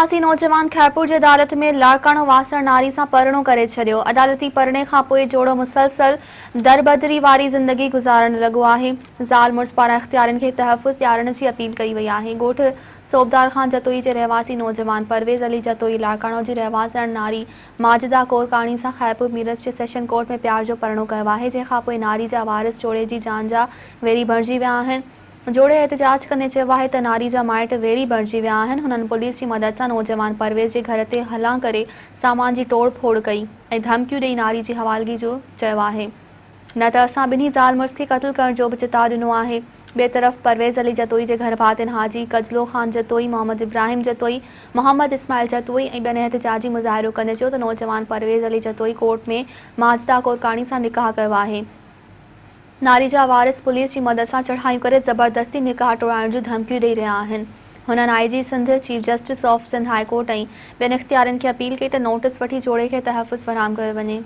रहवासी नौजवान खैरपुर जी अदालत में लाड़काणो वासण नारी सां परिणो करे छॾियो। अदालती परिणे खां पोइ जोड़ो मुसलसल दरबदरी वारी ज़िंदगी गुज़ारण लॻो आहे। ज़ाल मुड़ुस पारां इख़्तियारनि खे तहफ़ुज़ ॾियारण जी अपील कई वई आहे। ॻोठ सोबदार खान जतोई जे रहवासी नौजवान परवेज़ अली जतोई लाड़काणो जी रहवासण नारी माजिदा कोरकाणी सां खैरपुर मीरज जे सेशन कोर्ट में प्यार जो परिणो कयो आहे, जंहिंखां पोइ नारी जा वारिस जोड़े जी जान जा वेरी बणिजी विया आहिनि। जोड़े एहतजाज कंदे चयो आहे त नारी जा माइट वेरी बणिजी विया आहिनि। हुननि पुलिस जी मदद सां नौजवान परवेज़ जे घर ते हलां करे सामान जी तोड़ फोड़ कई ऐं धमकियूं ॾेई नारी जी हवालगी जो चयो आहे। न त असां ॿिन्ही ज़ाल मुड़ुस खे क़त्ल करण जो बि चिता ॾिनो आहे। ॿिए तरफ़ परवेज़ अली जतोई जे घर भातियुनि हाजी कजलो ख़ान जतोई, मोहम्मद इब्राहिम जतोई, मोहम्मद इस्माइल जतोई ऐं ॿियनि एहतजाजी मुज़ाहिरो कंदे चयो त नौजवान परवेज़ अली जतोई कोर्ट में माजिदा कोरकाणी सां निकाह कयो आहे। नारी जा वारिस पुलिस जी मदद सां चढ़ायूं करे ज़बरदस्ती निकाह टोड़ाइण जूं धमकियूं ॾेई रहिया आहिनि। हुननि IG Sindh, chief justice of Sindh high court ऐं ॿियनि इख़्तियारनि खे अपील कई त नोटिस वठी जोड़े खे तहफ़ुज़ फ़राहम कयो वञे।